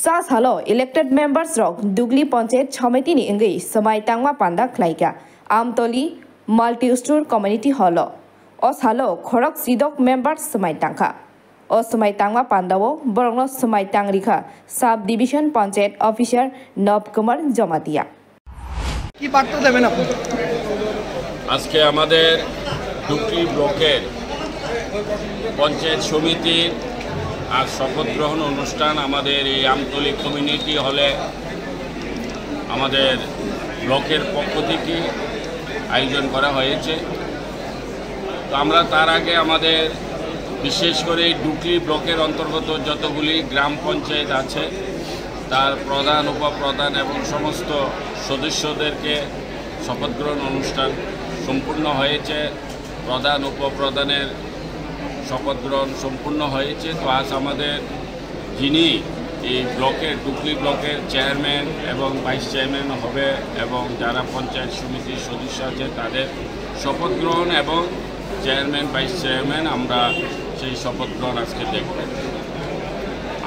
Sa salo elected members rok Dugli Panchayat Samiti ni engai samai tangma panda khlaika Amtoli multi-store community hall o salo khorok sidok members samai tangkha o samai tangma pandao borongno samai tangrikha sub division panchayat officer Nab Kumar Jamatia কি বার্তা দেবেন আপনি আজকে আমাদের ডুকলি ব্লকের পঞ্চায়েত সমিতির আর শপথ গ্রহণ অনুষ্ঠান আমাদের এই আমতলী কমিউনিটি হলে আমাদের ব্লকের পক্ষ থেকে আয়োজন করা হয়েছে। তো আমরা তার আগে আমাদের বিশেষ করে ডুকলি ব্লকের অন্তর্গত যতগুলি গ্রাম পঞ্চায়েত আছে তার প্রধান উপপ্রধান এবং সমস্ত সদস্যদেরকে শপথ গ্রহণ অনুষ্ঠান সম্পূর্ণ হয়েছে। প্রধান উপপ্রধানের শপথ গ্রহণ সম্পূর্ণ হয়েছে। তো আজ আমাদের যিনি এই ব্লকের ডুকলি ব্লকের চেয়ারম্যান এবং ভাইস চেয়ারম্যান হবে এবং যারা পঞ্চায়েত সমিতির সদস্য আছে তাদের শপথ গ্রহণ এবং চেয়ারম্যান ভাইস চেয়ারম্যান আমরা সেই শপথ গ্রহণ আজকে দেখব।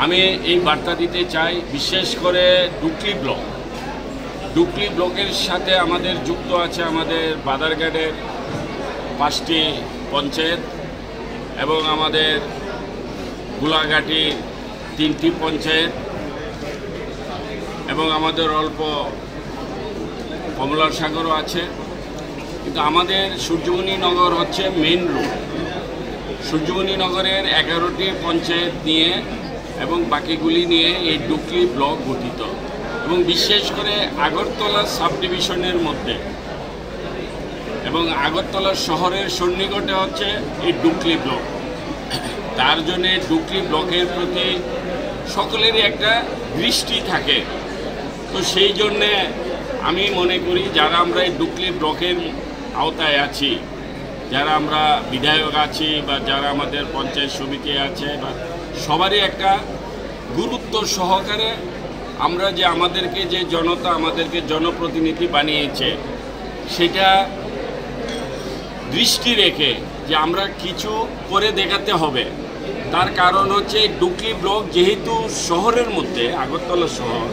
আমি এই বার্তা দিতে চাই বিশেষ করে ডুকলি ব্লকের সাথে আমাদের যুক্ত আছে আমাদের বাদারঘাটের 5টি পঞ্চায়েত এবং আমাদের গোলাঘাটির 3টি পঞ্চায়েত এবং আমাদের অল্প কমলার সাগরও আছে। কিন্তু আমাদের সূর্যমণি নগর হচ্ছে মেইন রোড। সূর্যমণি নগরের 11টি পঞ্চায়েত নিয়ে এবং বাকিগুলি নিয়ে এই ডুকলি ব্লক গঠিত এবং বিশেষ করে আগরতলা সাব ডিভিশনের মধ্যে এবং আগরতলা শহরের সন্নিকটে হচ্ছে এই ডুকলি ব্লক। তার জন্যে ডুকলি ব্লকের প্রতি সকলেরই একটা দৃষ্টি থাকে। তো সেই জন্যে আমি মনে করি যারা আমরা এই ডুকলি ব্লকের আওতায় আছি, যারা আমরা বিধায়ক আছি বা যারা আমাদের পঞ্চায়েত সমিতি আছে বা সবারই একটা গুরুত্ব সহকারে আমরা যে আমাদেরকে যে জনতা আমাদেরকে জনপ্রতিনিধি বানিয়েছে সেটা দৃষ্টি রেখে যে আমরা কিছু করে দেখাতে হবে। তার কারণ হচ্ছে ডুকলি ব্লক যেহেতু শহরের মধ্যে আগরতলা শহর,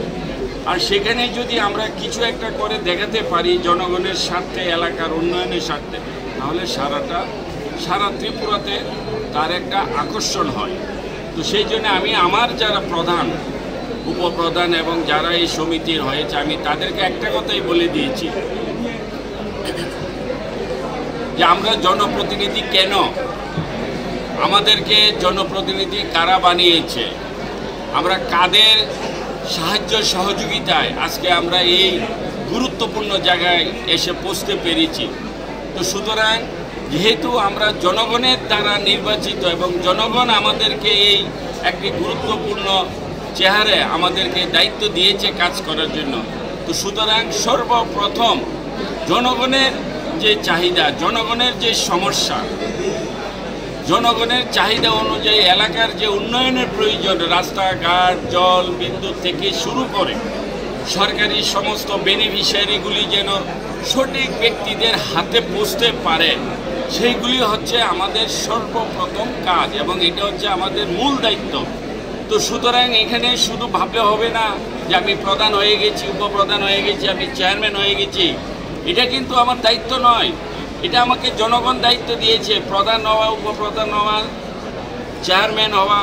আর সেখানে যদি আমরা কিছু একটা করে দেখাতে পারি জনগণের স্বার্থে এলাকার উন্নয়নের স্বার্থে তাহলে সারা ত্রিপুরাতে তার একটা আকর্ষণ হয়। তো সেই জন্য আমি আমার যারা প্রধান উপপ্রধান এবং যারা এই সমিতির হয়েছে আমি তাদেরকে একটা কথাই বলে দিয়েছি যে আমরা জনপ্রতিনিধি কেন, আমাদেরকে জনপ্রতিনিধি কারা বানিয়েছে, আমরা কাদের সাহায্য সহযোগিতায় আজকে আমরা এই গুরুত্বপূর্ণ জায়গায় এসে পৌঁছতে পেরেছি। তো সুতরাং যেহেতু আমরা জনগণের দ্বারা নির্বাচিত এবং জনগণ আমাদেরকে এই একটি গুরুত্বপূর্ণ চেহারে আমাদেরকে দায়িত্ব দিয়েছে কাজ করার জন্য, তো সুতরাং সর্বপ্রথম জনগণের যে চাহিদা, জনগণের যে সমস্যা, জনগণের চাহিদা অনুযায়ী এলাকার যে উন্নয়নের প্রয়োজন রাস্তাঘাট জল বিদ্যুৎ থেকে শুরু করে সরকারি সমস্ত বেনিফিশিয়ারিগুলি যেন সঠিক ব্যক্তিদের হাতে পৌঁছতে পারে সেইগুলি হচ্ছে আমাদের সর্বপ্রথম কাজ এবং এটা হচ্ছে আমাদের মূল দায়িত্ব। তো সুতরাং এখানে শুধু ভাবলে হবে না যে আমি প্রধান হয়ে গেছি, উপপ্রধান হয়ে গেছি, আমি চেয়ারম্যান হয়ে গেছি, এটা কিন্তু আমার দায়িত্ব নয়। এটা আমাকে জনগণ দায়িত্ব দিয়েছে, প্রধান হওয়া, উপপ্রধান হওয়া, চেয়ারম্যান হওয়া,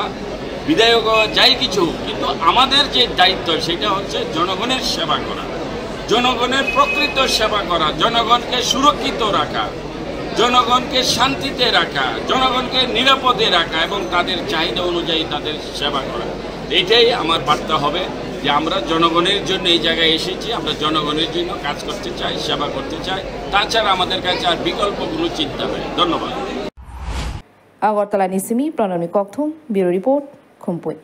বিধায়ক হওয়া, যাই কিছু, কিন্তু আমাদের যে দায়িত্ব সেটা হচ্ছে জনগণের সেবা করা, জনগণের প্রকৃত সেবা করা, জনগণকে সুরক্ষিত রাখা, জনগণকে শান্তিতে রাখা, জনগণকে নিরাপদে রাখা এবং তাদের চাহিদা অনুযায়ী তাদের সেবা করা। এটাই আমার বার্তা হবে যে আমরা জনগণের জন্য এই জায়গায় এসেছি, আমরা জনগণের জন্য কাজ করতে চাই, সেবা করতে চাই, তাছাড়া আমাদের কাছে আর বিকল্প কোনো চিন্তা নেই। ধন্যবাদ। আগরতলা নিসিমি প্রণমী ককথুম, ব্যুরো রিপোর্ট, খুমপুই।